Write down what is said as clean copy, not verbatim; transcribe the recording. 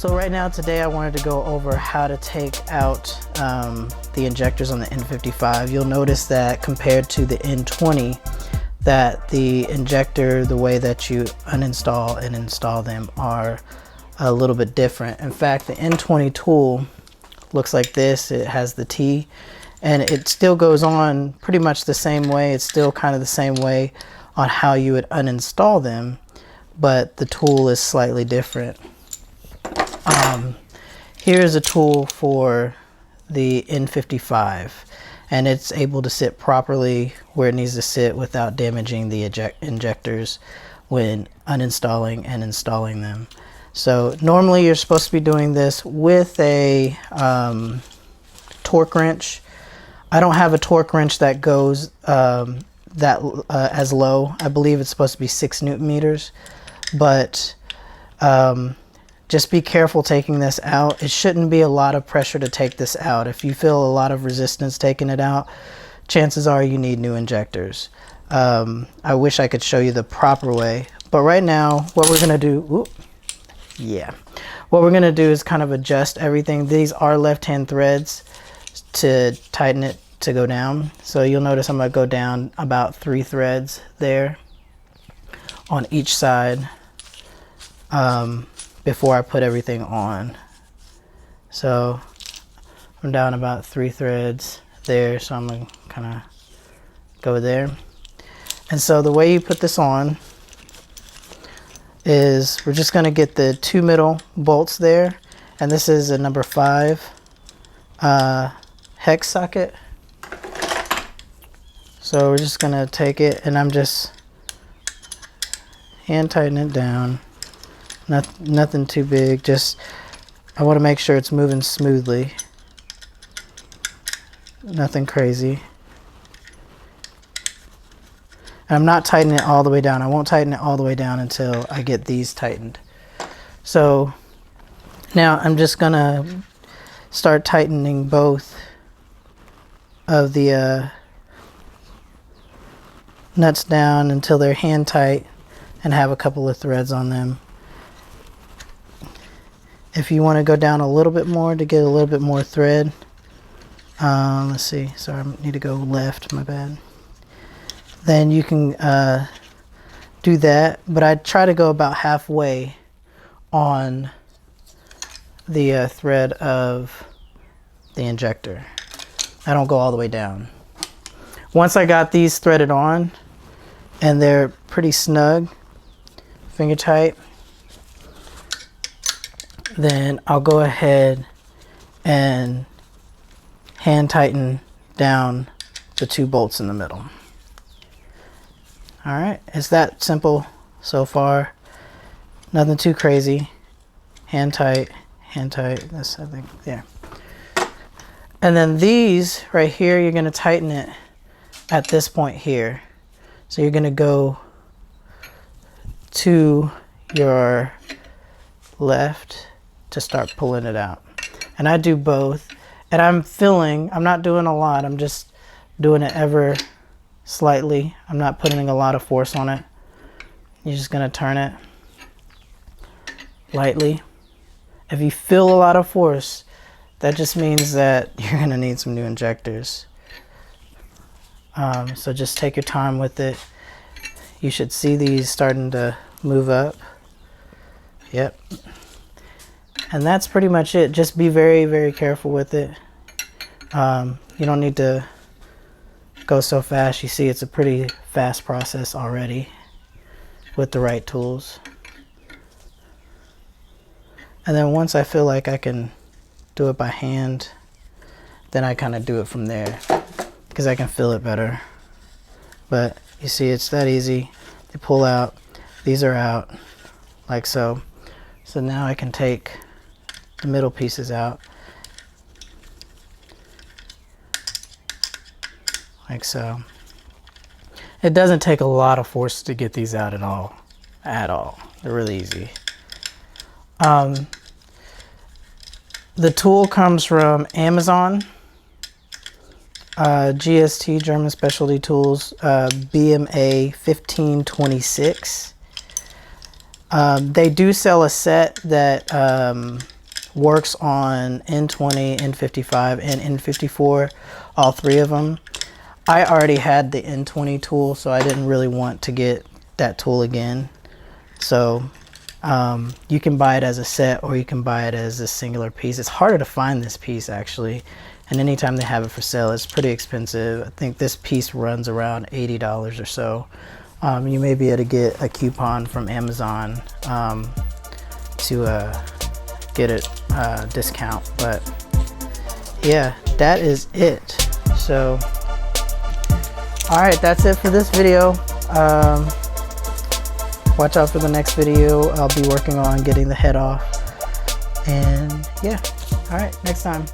So right now today I wanted to go over how to take out the injectors on the N55. You'll notice that compared to the N20, that the injector, the way that you uninstall and install them are a little bit different. In fact, the N20 tool looks like this. It has the T, and it still goes on pretty much the same way. It's still kind of the same way on how you would uninstall them, but the tool is slightly different. Here's a tool for the N55, and it's able to sit properly where it needs to sit without damaging the injectors when uninstalling and installing them. So normally you're supposed to be doing this with a torque wrench. I don't have a torque wrench that goes as low. I believe it's supposed to be 6 Newton meters, but just be careful taking this out. It shouldn't be a lot of pressure to take this out. If you feel a lot of resistance taking it out, chances are you need new injectors. I wish I could show you the proper way, but right now what we're gonna do, what we're gonna do is kind of adjust everything. These are left-hand threads to tighten it to go down. So you'll notice I'm gonna go down about 3 threads there on each side before I put everything on. So I'm down about 3 threads there, so I'm gonna kind of go there. And so the way you put this on is we're just gonna get the 2 middle bolts there, and this is a number 5 hex socket. So we're just gonna take it, and I'm just hand tighten it down. Nothing too big, just I want to make sure it's moving smoothly. Nothing crazy. And I'm not tightening it all the way down. I won't tighten it all the way down until I get these tightened. So now I'm just gonna start tightening both of the nuts down until they're hand tight and have a couple of threads on them. If you want to go down a little bit more to get a little bit more thread, let's see, sorry, I need to go left, my bad. Then you can do that, but I try to go about halfway on the thread of the injector. I don't go all the way down. Once I got these threaded on and they're pretty snug, finger tight, then I'll go ahead and hand tighten down the 2 bolts in the middle. All right, it's that simple so far. Nothing too crazy. Hand tight, this I think there. And then these right here, you're gonna tighten it at this point here. So you're gonna go to your left to start pulling it out. And I do both. And I'm not doing a lot. I'm just doing it ever slightly. I'm not putting a lot of force on it. You're just gonna turn it lightly. If you feel a lot of force, that just means that you're gonna need some new injectors. So just take your time with it. You should see these starting to move up. Yep. And that's pretty much it. Just be very, very careful with it. You don't need to go so fast. You see it's a pretty fast process already with the right tools. And then once I feel like I can do it by hand, then I kind of do it from there because I can feel it better. But you see it's that easy. They pull out, these are out like so. So now I can take the middle pieces out like so. It doesn't take a lot of force to get these out at all. They're really easy. The tool comes from Amazon, GST, German Specialty Tools, BMA 1526. They do sell a set that works on N20, N55, and N54, all three of them. I already had the N20 tool, so I didn't really want to get that tool again. So you can buy it as a set, or you can buy it as a singular piece. It's harder to find this piece actually, and anytime they have it for sale, it's pretty expensive. I think this piece runs around $80 or so. You may be able to get a coupon from Amazon to get a discount, but yeah, that is it. So all right, that's it for this video. Watch out for the next video. I'll be working on getting the head off, and yeah, all right, next time.